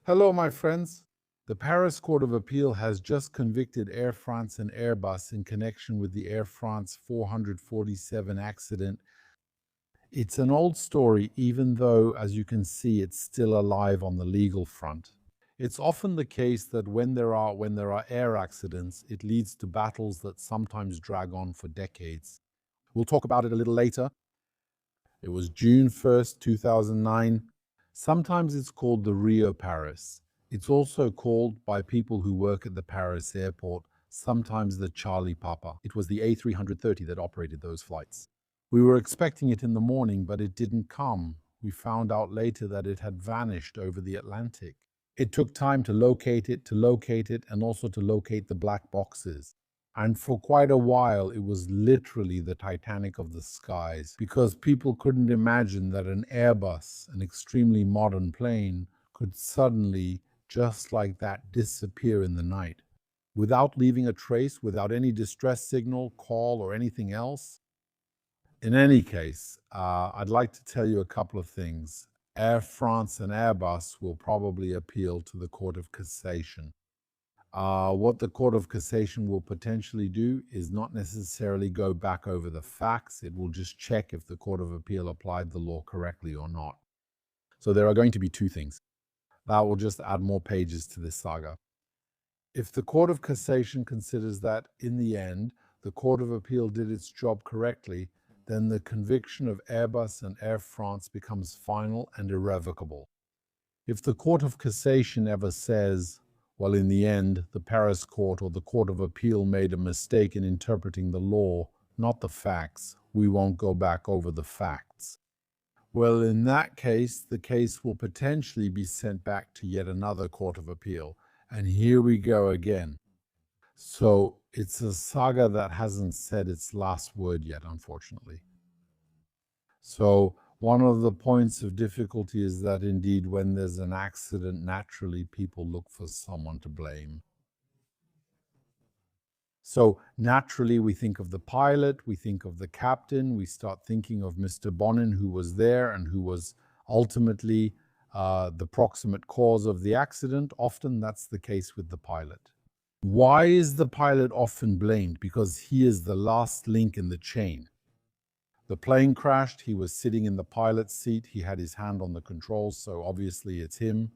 Hello, my friends. The Paris Court of Appeal has just convicted Air France and Airbus in connection with the Air France 447 accident. It's an old story, even though, as you can see, it's still alive on the legal front. It's often the case that when there are air accidents, it leads to battles that sometimes drag on for decades. We'll talk about it a little later. It was June 1st, 2009. Sometimes it's called the Rio Paris. It's also called, by people who work at the Paris airport, sometimes the Charlie Papa. It was the A330 that operated those flights. We were expecting it in the morning, but it didn't come. We found out later that it had vanished over the Atlantic. It took time to locate it, and also to locate the black boxes. And for quite a while, it was literally the Titanic of the skies, because people couldn't imagine that an Airbus, an extremely modern plane, could suddenly, just like that, disappear in the night. Without leaving a trace, without any distress signal, call, or anything else. In any case, I'd like to tell you a couple of things. Air France and Airbus will probably appeal to the Court of Cassation. What the Court of Cassation will potentially do is not necessarily go back over the facts. It will just check if the Court of Appeal applied the law correctly or not. So there are going to be two things. That will just add more pages to this saga. If the Court of Cassation considers that, in the end, the Court of Appeal did its job correctly, then the conviction of Airbus and Air France becomes final and irrevocable. If the Court of Cassation ever says, well, in the end, the Paris Court or the Court of Appeal made a mistake in interpreting the law, not the facts, we won't go back over the facts. Well, in that case, the case will potentially be sent back to yet another Court of Appeal. And here we go again. So it's a saga that hasn't said its last word yet, unfortunately. So one of the points of difficulty is that indeed, when there's an accident, naturally people look for someone to blame. So naturally, we think of the pilot, we think of the captain, we start thinking of Mr. Bonin, who was there and who was ultimately the proximate cause of the accident. Often that's the case with the pilot. Why is the pilot often blamed? Because he is the last link in the chain. The plane crashed, he was sitting in the pilot's seat, he had his hand on the controls, so obviously it's him.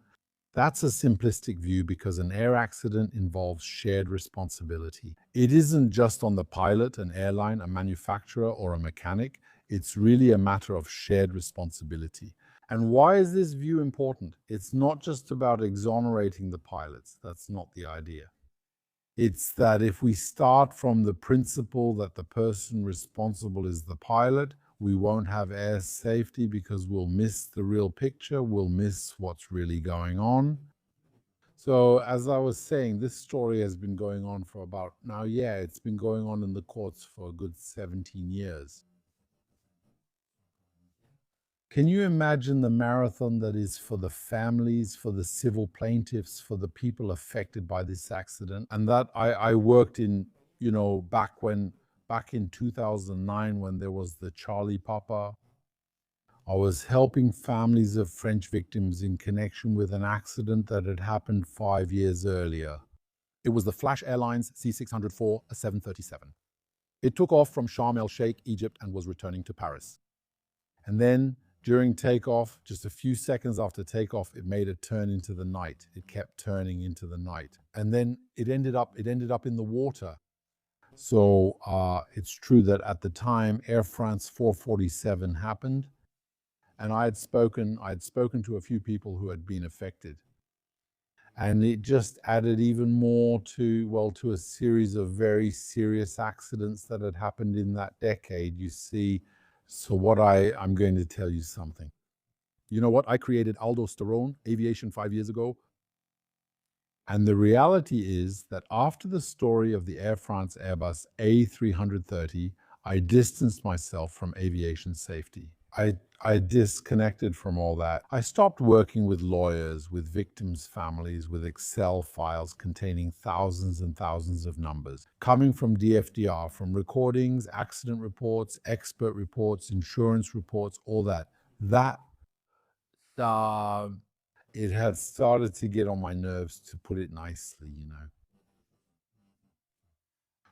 That's a simplistic view because an air accident involves shared responsibility. It isn't just on the pilot, an airline, a manufacturer, or a mechanic. It's really a matter of shared responsibility. And why is this view important? It's not just about exonerating the pilots. That's not the idea. It's that if we start from the principle that the person responsible is the pilot, we won't have air safety because we'll miss the real picture, we'll miss what's really going on. So as I was saying, this story has been going on for it's been going on in the courts for a good 17 years. Can you imagine the marathon that is for the families, for the civil plaintiffs, for the people affected by this accident? And that I worked in, back in 2009 when there was the Charlie Papa. I was helping families of French victims in connection with an accident that had happened 5 years earlier. It was the Flash Airlines C604, a 737. It took off from Sharm el-Sheikh, Egypt, and was returning to Paris. And then during takeoff, just a few seconds after takeoff, it made a turn into the night. It kept turning into the night. And then it ended up in the water. So it's true that at the time, Air France 447 happened. And I had spoken to a few people who had been affected. And it just added even more to a series of very serious accidents that had happened in that decade, you see. So I'm going to tell you something. You know what? I created aldosterone, Aviation, 5 years ago. And the reality is that after the story of the Air France Airbus A330, I distanced myself from aviation safety. I disconnected from all that. I stopped working with lawyers, with victims' families, with Excel files containing thousands and thousands of numbers, coming from DFDR, from recordings, accident reports, expert reports, insurance reports, all that. That it had started to get on my nerves, to put it nicely, you know.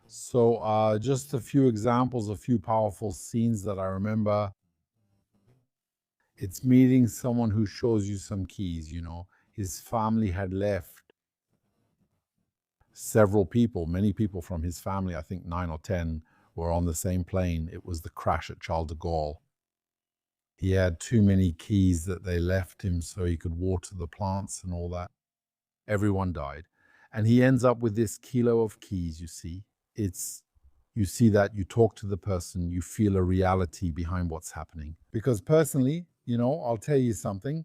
So, just a few examples, a few powerful scenes that I remember. It's meeting someone who shows you some keys, you know. His family had left several people, many people from his family, I think 9 or 10, were on the same plane. It was the crash at Charles de Gaulle. He had too many keys that they left him so he could water the plants and all that. Everyone died. And he ends up with this kilo of keys, you see. It's you see that, you talk to the person, you feel a reality behind what's happening. Because personally, you know, I'll tell you something.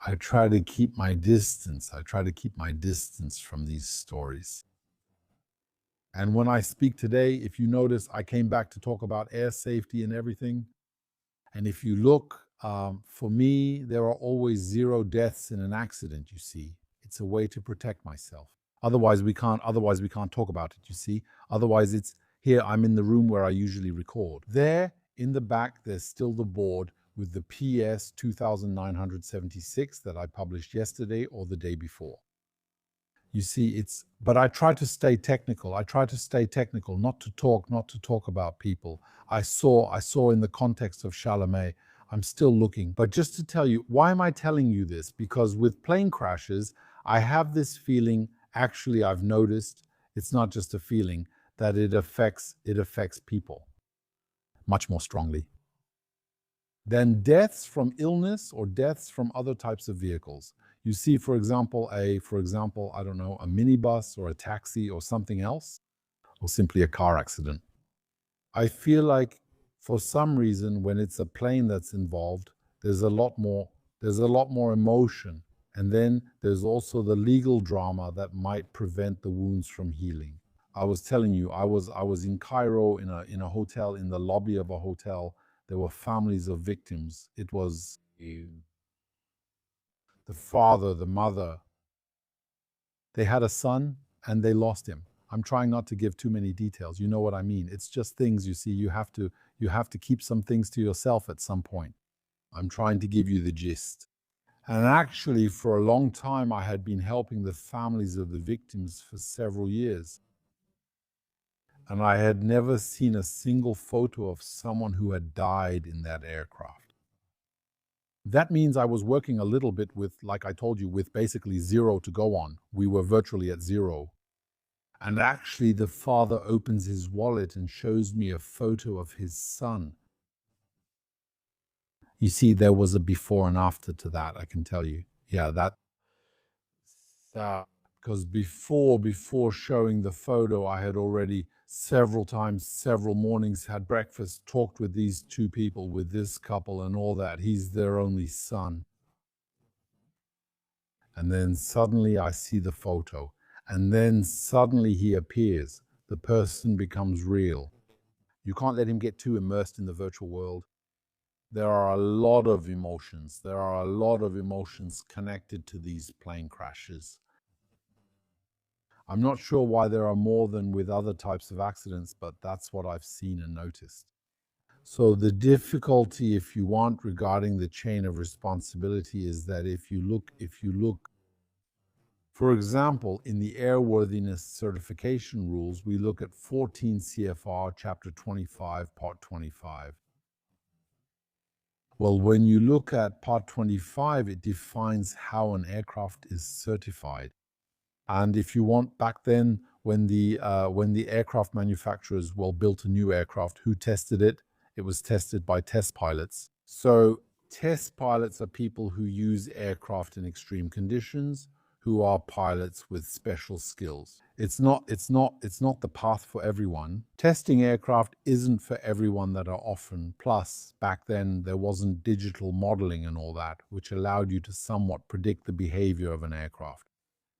I try to keep my distance. I try to keep my distance from these stories. And when I speak today, if you notice, I came back to talk about air safety and everything. And if you look, for me, there are always 0 deaths in an accident, you see. It's a way to protect myself. Otherwise we can't talk about it, you see. Otherwise it's here, I'm in the room where I usually record. There in the back, there's still the board with the PS 2976 that I published yesterday or the day before. You see, but I try to stay technical. I try to stay technical, not to talk about people. I saw in the context of Chalamet, I'm still looking. But just to tell you, why am I telling you this? Because with plane crashes, I have this feeling, actually I've noticed, it's not just a feeling, that it affects people much more strongly than deaths from illness or deaths from other types of vehicles. You see, for example, I don't know, a minibus or a taxi or something else, or simply a car accident. I feel like for some reason, when it's a plane that's involved, there's a lot more emotion. And then there's also the legal drama that might prevent the wounds from healing. I was telling you, I was in Cairo in a hotel, in the lobby of a hotel. There were families of victims. It was the father, the mother. They had a son and they lost him. I'm trying not to give too many details. You know what I mean? It's just things, you see, you have to keep some things to yourself at some point. I'm trying to give you the gist. And actually, for a long time, I had been helping the families of the victims for several years. And I had never seen a single photo of someone who had died in that aircraft. That means I was working a little bit with, like I told you, with basically 0 to go on. We were virtually at 0. And actually, the father opens his wallet and shows me a photo of his son. You see, there was a before and after to that, I can tell you. Yeah, because before showing the photo, I had already several times, several mornings, had breakfast, talked with these 2 people, with this couple and all that. He's their only son. And then suddenly I see the photo. And then suddenly he appears. The person becomes real. You can't let him get too immersed in the virtual world. There are a lot of emotions. There are a lot of emotions connected to these plane crashes. I'm not sure why there are more than with other types of accidents, but that's what I've seen and noticed. So the difficulty, if you want, regarding the chain of responsibility is that if you look, for example, in the airworthiness certification rules, we look at 14 CFR, Chapter 25, Part 25. Well, when you look at Part 25, it defines how an aircraft is certified. And if you want, back then, when the aircraft manufacturers, built a new aircraft, who tested it? It was tested by test pilots. So test pilots are people who use aircraft in extreme conditions, who are pilots with special skills. It's not the path for everyone. Testing aircraft isn't for everyone that are often. Plus, back then there wasn't digital modeling and all that, which allowed you to somewhat predict the behavior of an aircraft.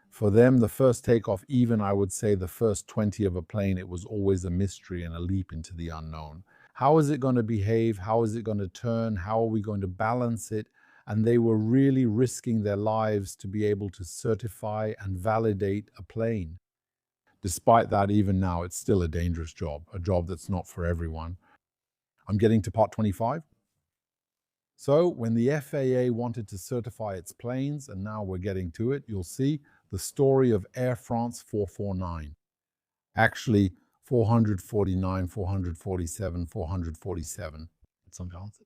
For them, the first takeoff, even I would say the first 20 of a plane, it was always a mystery and a leap into the unknown. How is it going to behave? How is it going to turn? How are we going to balance it? And they were really risking their lives to be able to certify and validate a plane. Despite that, even now, it's still a dangerous job, a job that's not for everyone. I'm getting to part 25. So when the FAA wanted to certify its planes, and now we're getting to it, you'll see the story of Air France 449. Actually, 449, 447, 447. Some chance.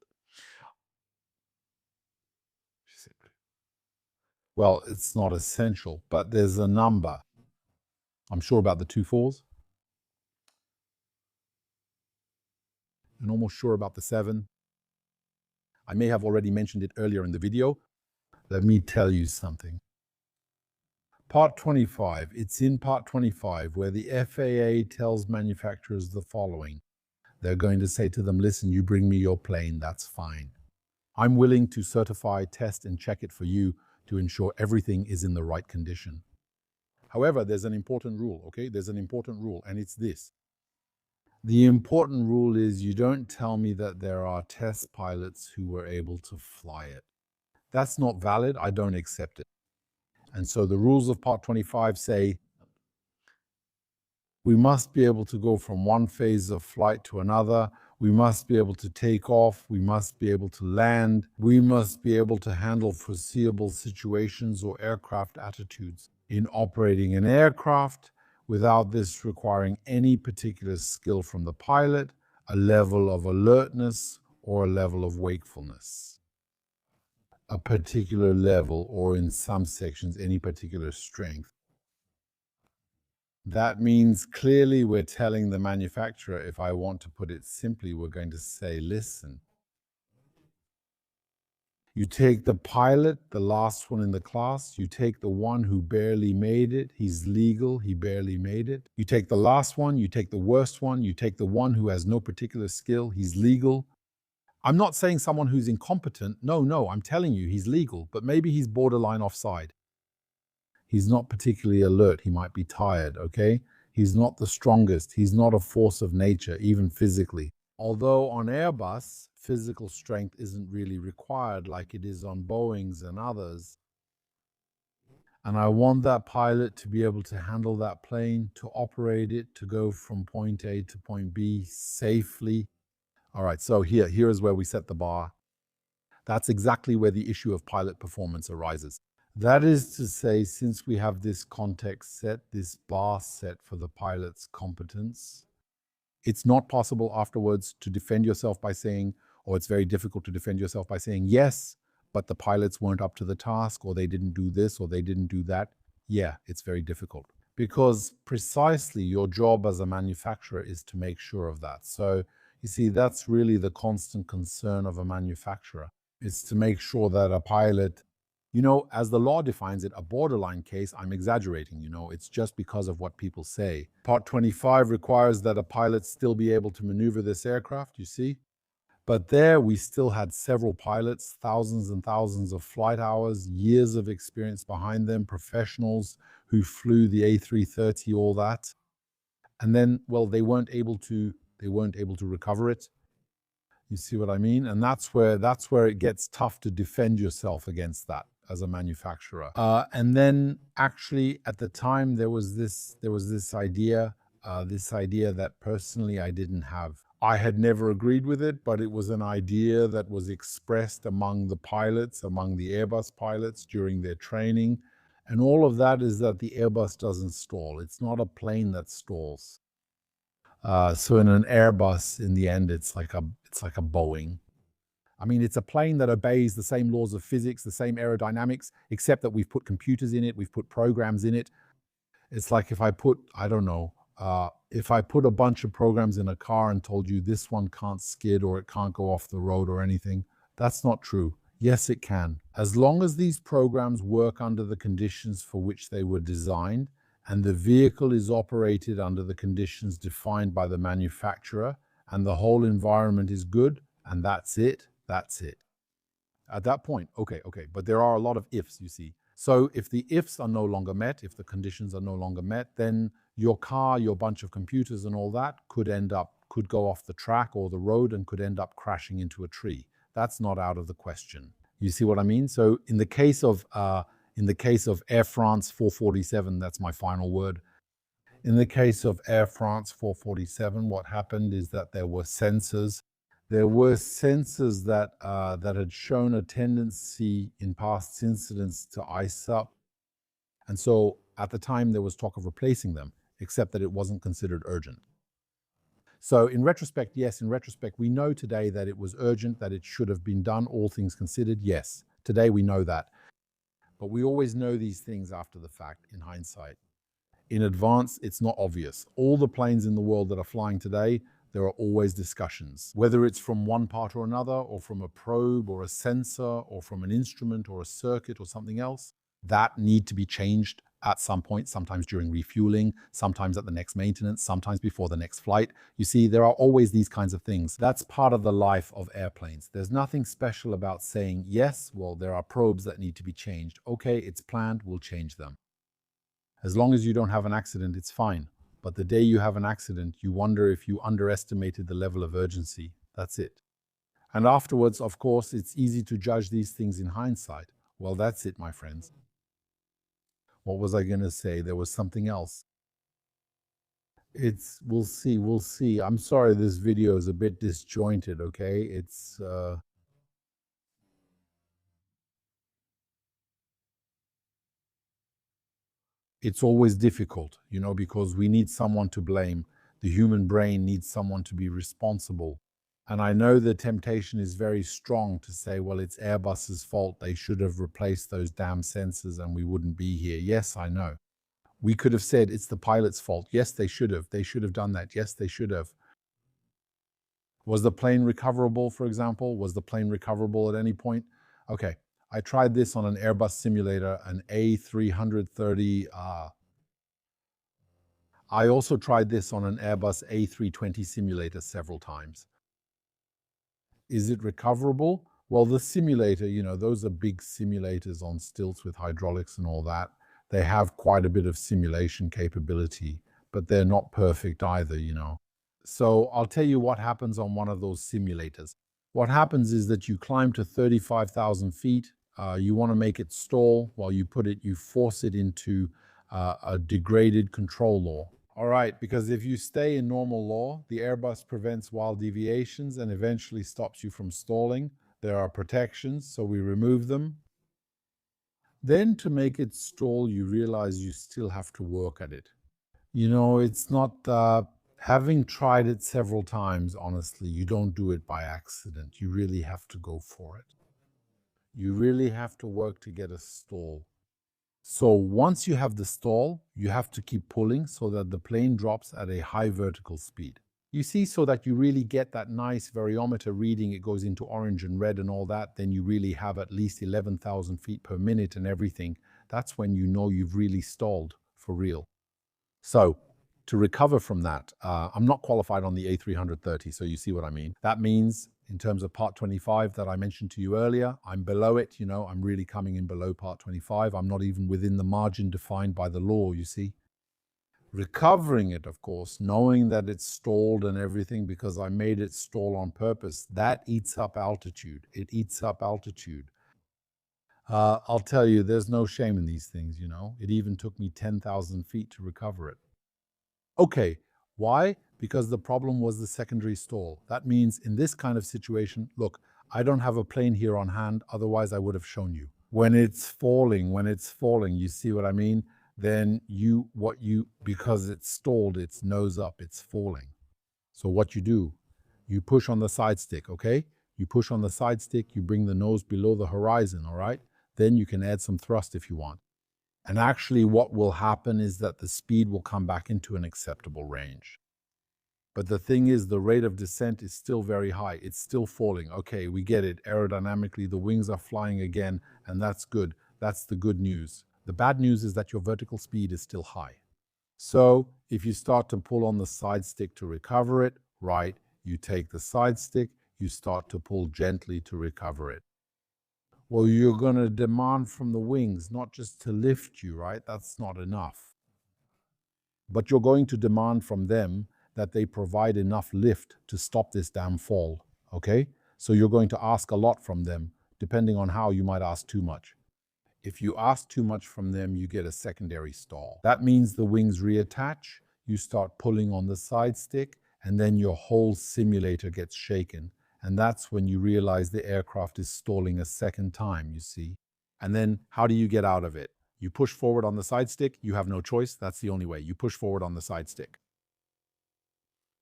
Well, it's not essential, but there's a number. I'm sure about the two fours. And almost sure about the 7. I may have already mentioned it earlier in the video. Let me tell you something. Part 25. It's in Part 25 where the FAA tells manufacturers the following. They're going to say to them, listen, you bring me your plane, that's fine. I'm willing to certify, test, and check it for you to ensure everything is in the right condition. However, there's an important rule, okay? There's an important rule, and it's this. The important rule is you don't tell me that there are test pilots who were able to fly it. That's not valid. I don't accept it. And so the rules of Part 25 say we must be able to go from one phase of flight to another. We must be able to take off. We must be able to land. We must be able to handle foreseeable situations or aircraft attitudes in operating an aircraft without this requiring any particular skill from the pilot, a level of alertness, or a level of wakefulness. A particular level, or in some sections, any particular strength. That means clearly we're telling the manufacturer, if I want to put it simply, we're going to say, listen, you take the pilot, the last one in the class, you take the one who barely made it, he's legal, he barely made it. You take the last one, you take the worst one, you take the one who has no particular skill, he's legal. I'm not saying someone who's incompetent, no, I'm telling you he's legal, but maybe he's borderline offside. He's not particularly alert, he might be tired, okay? He's not the strongest, he's not a force of nature, even physically. Although on Airbus, physical strength isn't really required like it is on Boeing's and others. And I want that pilot to be able to handle that plane, to operate it, to go from point A to point B safely. All right, so here is where we set the bar. That's exactly where the issue of pilot performance arises. That is to say, since we have this context set, this bar set for the pilot's competence, it's not possible afterwards to defend yourself by saying, or it's very difficult to defend yourself by saying, yes, but the pilots weren't up to the task, or they didn't do this, or they didn't do that. Yeah, it's very difficult. Because precisely your job as a manufacturer is to make sure of that. So you see, that's really the constant concern of a manufacturer. It's to make sure that a pilot, as the law defines it, a borderline case, I'm exaggerating, it's just because of what people say. Part 25 requires that a pilot still be able to maneuver this aircraft, you see? But there we still had several pilots, thousands and thousands of flight hours, years of experience behind them, professionals who flew the A330, all that. And then, well, they weren't able to recover it. You see what I mean? And that's where it gets tough to defend yourself against that as a manufacturer. And then actually at the time there was this idea that personally I didn't have. I had never agreed with it, but it was an idea that was expressed among the pilots, among the Airbus pilots during their training. And all of that is that the Airbus doesn't stall. It's not a plane that stalls. So in an Airbus, in the end, it's like a Boeing. I mean, it's a plane that obeys the same laws of physics, the same aerodynamics, except that we've put computers in it, we've put programs in it. It's like if I put, if I put a bunch of programs in a car and told you this one can't skid or it can't go off the road or anything, that's not true. Yes, it can. As long as these programs work under the conditions for which they were designed, and the vehicle is operated under the conditions defined by the manufacturer, and the whole environment is good, and that's it. At that point, okay. But there are a lot of ifs, you see. So if the ifs are no longer met, if the conditions are no longer met, then your car, your bunch of computers and all that could go off the track or the road and could end up crashing into a tree. That's not out of the question. You see what I mean? So in the case of Air France 447, that's my final word. In the case of Air France 447, what happened is that there were sensors There were sensors that had shown a tendency in past incidents to ice up. And so at the time, there was talk of replacing them, except that it wasn't considered urgent. So in retrospect, yes, in retrospect, we know today that it was urgent, that it should have been done, all things considered. Yes, today we know that. But we always know these things after the fact in hindsight. In advance, it's not obvious. All the planes in the world that are flying today, there are always discussions, whether it's from one part or another, or from a probe or a sensor, or from an instrument or a circuit or something else, that need to be changed at some point, sometimes during refueling, sometimes at the next maintenance, sometimes before the next flight. You see, there are always these kinds of things. That's part of the life of airplanes. There's nothing special about saying, yes, well, there are probes that need to be changed. Okay, it's planned, we'll change them. As long as you don't have an accident, it's fine. But the day you have an accident, you wonder if you underestimated the level of urgency. That's it. And afterwards, of course, it's easy to judge these things in hindsight. Well, that's it, my friends. What was I going to say? There was something else. We'll see. I'm sorry this video is a bit disjointed, okay? It's always difficult, because we need someone to blame. The human brain needs someone to be responsible. And I know the temptation is very strong to say, well, it's Airbus's fault. They should have replaced those damn sensors and we wouldn't be here. Yes, I know. We could have said it's the pilot's fault. Yes, they should have. They should have done that. Yes, they should have. Was the plane recoverable, for example? Was the plane recoverable at any point? Okay, I tried this on an Airbus simulator, an A330. I also tried this on an Airbus A320 simulator several times. Is it recoverable? Well, the simulator, those are big simulators on stilts with hydraulics and all that. They have quite a bit of simulation capability, but they're not perfect either. So I'll tell you what happens on one of those simulators. What happens is that you climb to 35,000 feet. You want to make it stall. While you force it into a degraded control law. All right, because if you stay in normal law, the Airbus prevents wild deviations and eventually stops you from stalling. There are protections, so we remove them. Then to make it stall, you realize you still have to work at it. It's not, having tried it several times, honestly, you don't do it by accident. You really have to go for it. You really have to work to get a stall. So once you have the stall, you have to keep pulling so that the plane drops at a high vertical speed. You see, so that you really get that nice variometer reading, it goes into orange and red and all that, then you really have at least 11,000 feet per minute and everything. That's when you know you've really stalled for real. So to recover from that, I'm not qualified on the A330, so you see what I mean. That means in terms of part 25 that I mentioned to you earlier, I'm below it, I'm really coming in below part 25. I'm not even within the margin defined by the law, you see. Recovering it, of course, knowing that it's stalled and everything because I made it stall on purpose, that eats up altitude. It eats up altitude. I'll tell you, there's no shame in these things, It even took me 10,000 feet to recover it. Okay, why? Because the problem was the secondary stall. That means in this kind of situation, look, I don't have a plane here on hand, otherwise I would have shown you. When it's falling, you see what I mean? Then because it's stalled, it's nose up, it's falling. So what you do, you push on the side stick, okay? You push on the side stick, you bring the nose below the horizon, all right? Then you can add some thrust if you want. And actually what will happen is that the speed will come back into an acceptable range. But the thing is, the rate of descent is still very high. It's still falling. Okay, we get it. Aerodynamically, the wings are flying again, and that's good. That's the good news. The bad news is that your vertical speed is still high. So if you start to pull on the side stick to recover it, right, you take the side stick, you start to pull gently to recover it. Well, you're going to demand from the wings not just to lift you, right? That's not enough. But you're going to demand from them that they provide enough lift to stop this damn fall, okay? So you're going to ask a lot from them. Depending on how, you might ask too much. If you ask too much from them, you get a secondary stall. That means the wings reattach, you start pulling on the side stick, and then your whole simulator gets shaken. And that's when you realize the aircraft is stalling a second time, you see. And then how do you get out of it? You push forward on the side stick. You have no choice. That's the only way. You push forward on the side stick.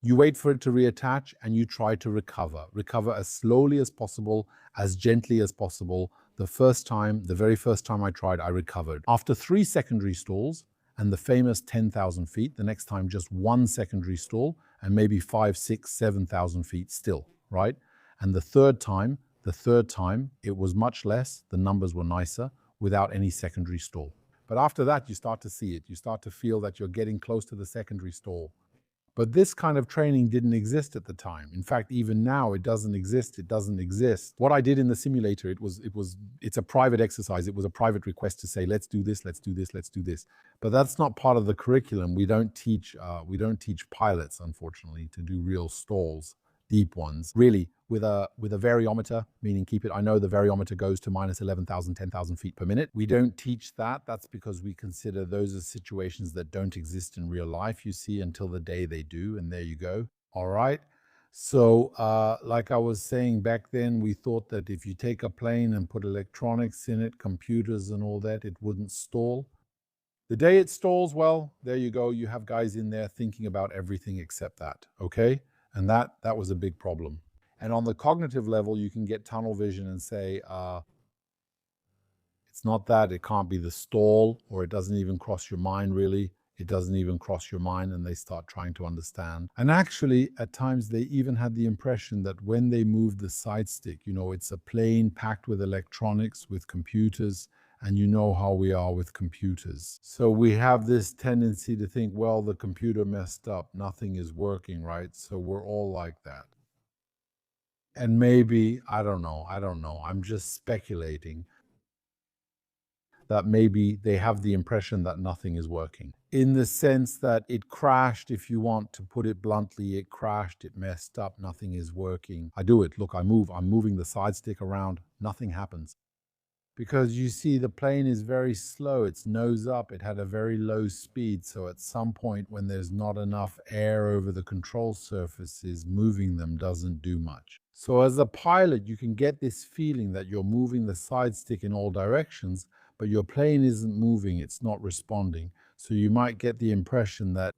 You wait for it to reattach and you try to recover. Recover as slowly as possible, as gently as possible. The very first time I tried, I recovered. After 3 secondary stalls and the famous 10,000 feet, the next time just 1 secondary stall and maybe 5, 6, 7,000 feet still, right? And the third time, it was much less, the numbers were nicer, without any secondary stall. But after that, you start to see it. You start to feel that you're getting close to the secondary stall. But this kind of training didn't exist at the time. In fact, even now it doesn't exist. It doesn't exist. What I did in the simulator, it's a private exercise. It was a private request to say, let's do this, let's do this, let's do this. But that's not part of the curriculum. We don't teach pilots, unfortunately, to do real stalls, deep ones. Really, with a variometer, meaning keep it. I know the variometer goes to minus 11,000, 10,000 feet per minute. We don't teach that. That's because we consider those are situations that don't exist in real life, you see, until the day they do. And there you go. All right. So like I was saying back then, we thought that if you take a plane and put electronics in it, computers and all that, it wouldn't stall. The day it stalls, well, there you go. You have guys in there thinking about everything except that, okay? And that was a big problem. And on the cognitive level, you can get tunnel vision and say, it's not that, it can't be the stall, or it doesn't even cross your mind, really. It doesn't even cross your mind, and they start trying to understand. And actually, at times, they even had the impression that when they moved the side stick, it's a plane packed with electronics, with computers, and you know how we are with computers. So we have this tendency to think, well, the computer messed up, nothing is working, right? So we're all like that. And maybe, I don't know, I'm just speculating that maybe they have the impression that nothing is working. In the sense that it crashed, if you want to put it bluntly, it crashed, it messed up, nothing is working. I do it, look, I'm moving the side stick around, nothing happens. Because you see, the plane is very slow, it's nose up, it had a very low speed, so at some point when there's not enough air over the control surfaces, moving them doesn't do much. So as a pilot, you can get this feeling that you're moving the side stick in all directions, but your plane isn't moving, it's not responding. So you might get the impression that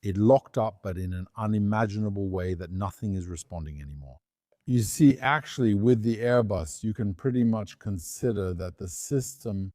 it locked up, but in an unimaginable way that nothing is responding anymore. You see, actually, with the Airbus, you can pretty much consider that the system,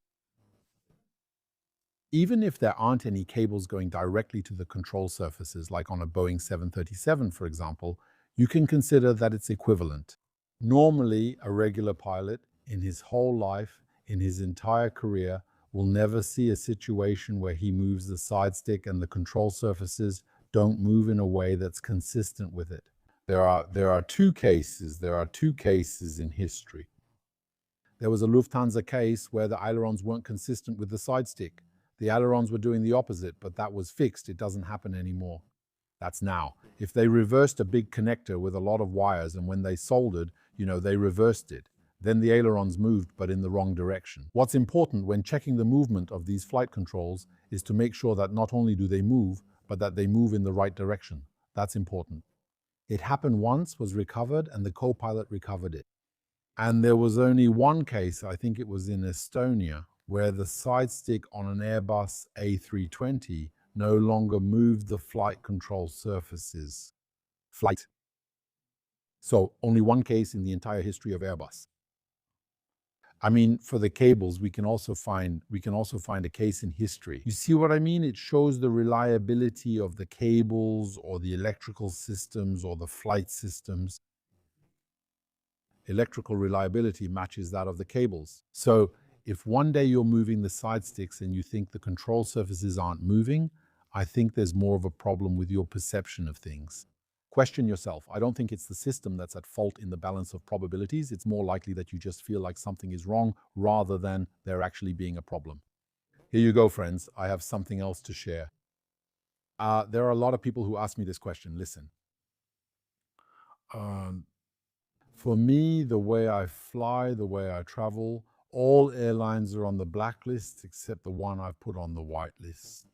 even if there aren't any cables going directly to the control surfaces, like on a Boeing 737, for example, you can consider that it's equivalent. Normally, a regular pilot, in his whole life, in his entire career, will never see a situation where he moves the side stick and the control surfaces don't move in a way that's consistent with it. There are two cases in history. There was a Lufthansa case where the ailerons weren't consistent with the side stick. The ailerons were doing the opposite, but that was fixed. It doesn't happen anymore. That's now. If they reversed a big connector with a lot of wires, and when they soldered, they reversed it, then the ailerons moved, but in the wrong direction. What's important when checking the movement of these flight controls is to make sure that not only do they move, but that they move in the right direction. That's important. It happened once, was recovered, and the co-pilot recovered it. And there was only one case, I think it was in Estonia, where the side stick on an Airbus A320 no longer moved the flight control surfaces. So only one case in the entire history of Airbus. I mean, for the cables, we can also find a case in history. You see what I mean? It shows the reliability of the cables or the electrical systems or the flight systems. Electrical reliability matches that of the cables. So if one day you're moving the side sticks and you think the control surfaces aren't moving, I think there's more of a problem with your perception of things. Question yourself. I don't think it's the system that's at fault in the balance of probabilities. It's more likely that you just feel like something is wrong rather than there actually being a problem. Here you go, friends. I have something else to share. There are a lot of people who ask me this question. Listen, for me, the way I fly, the way I travel, all airlines are on the blacklist except the one I've put on the white list.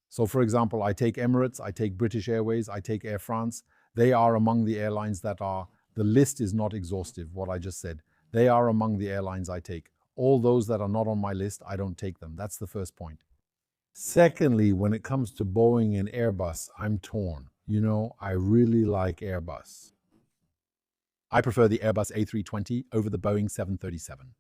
So for example, I take Emirates, I take British Airways, I take Air France. They are among the airlines that are, the list is not exhaustive, what I just said. They are among the airlines I take. All those that are not on my list, I don't take them. That's the first point. Secondly, when it comes to Boeing and Airbus, I'm torn. You know, I really like Airbus. I prefer the Airbus A320 over the Boeing 737.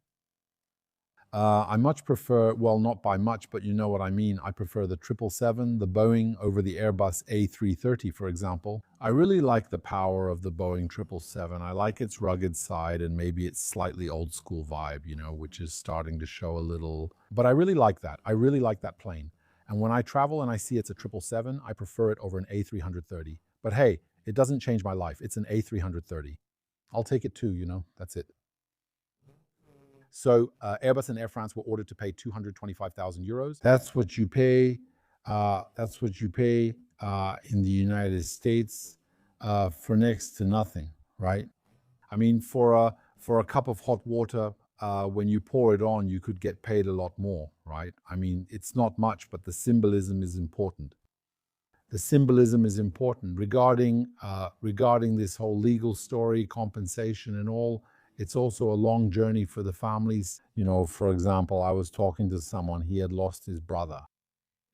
I much prefer, well, not by much, but you know what I mean. I prefer the 777, the Boeing over the Airbus A330, for example. I really like the power of the Boeing 777. I like its rugged side and maybe its slightly old school vibe, you know, which is starting to show a little. But I really like that. I really like that plane. And when I travel and I see it's a 777, I prefer it over an A330. But hey, it doesn't change my life. It's an A330. I'll take it too, you know, that's it. So Airbus and Air France were ordered to pay 225,000 euros. That's what you pay. That's what you pay in the United States for next to nothing, right? I mean, for a cup of hot water, when you pour it on, you could get paid a lot more, right? I mean, it's not much, but the symbolism is important. The symbolism is important regarding this whole legal story, compensation, and all. It's also a long journey for the families. You know, for example, I was talking to someone, he had lost his brother.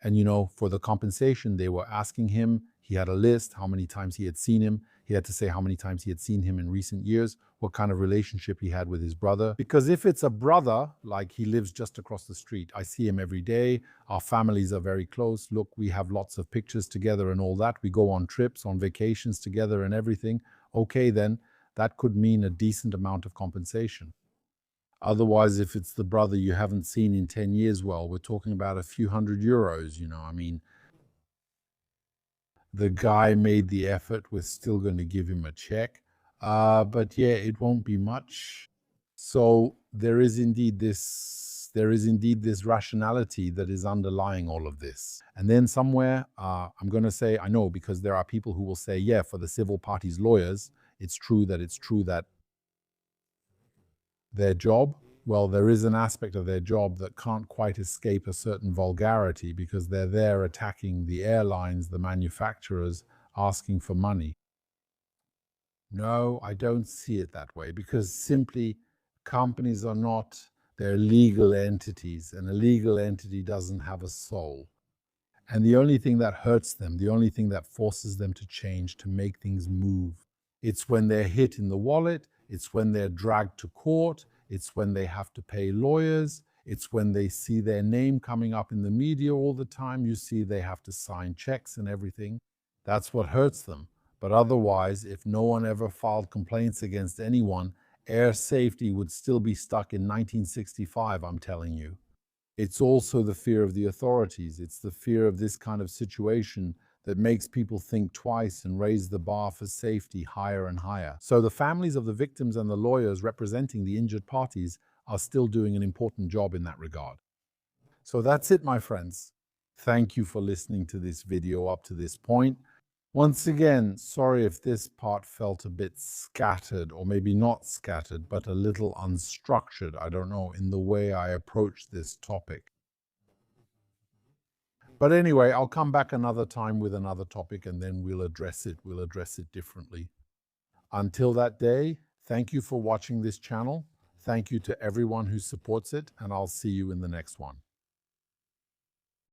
And, you know, for the compensation, they were asking him, he had a list, how many times he had seen him. He had to say how many times he had seen him in recent years, what kind of relationship he had with his brother. Because if it's a brother, like he lives just across the street, I see him every day, our families are very close. Look, we have lots of pictures together and all that. We go on trips, on vacations together and everything. Okay, then that could mean a decent amount of compensation. Otherwise, if it's the brother you haven't seen in 10 years, well, we're talking about a few €100, you know. I mean, the guy made the effort, we're still going to give him a check. But yeah, it won't be much. So there is indeed this rationality that is underlying all of this. And then somewhere, I'm going to say, I know, because there are people who will say, yeah, for the civil parties lawyers, it's true that their job, well, there is an aspect of their job that can't quite escape a certain vulgarity because they're there attacking the airlines, the manufacturers, asking for money. No, I don't see it that way because simply companies are not, they're legal entities, and a legal entity doesn't have a soul. And the only thing that hurts them, the only thing that forces them to change, to make things move, it's when they're hit in the wallet, it's when they're dragged to court, it's when they have to pay lawyers, it's when they see their name coming up in the media all the time. You see they have to sign checks and everything. That's what hurts them. But otherwise, if no one ever filed complaints against anyone, air safety would still be stuck in 1965, I'm telling you. It's also the fear of the authorities. It's the fear of this kind of situation that makes people think twice and raise the bar for safety higher and higher. So the families of the victims and the lawyers representing the injured parties are still doing an important job in that regard. So that's it, my friends. Thank you for listening to this video up to this point. Once again, sorry if this part felt a bit scattered, or maybe not scattered, but a little unstructured, I don't know, in the way I approach this topic. But anyway, I'll come back another time with another topic and then we'll address it differently. Until that day, thank you for watching this channel. Thank you to everyone who supports it, and I'll see you in the next one.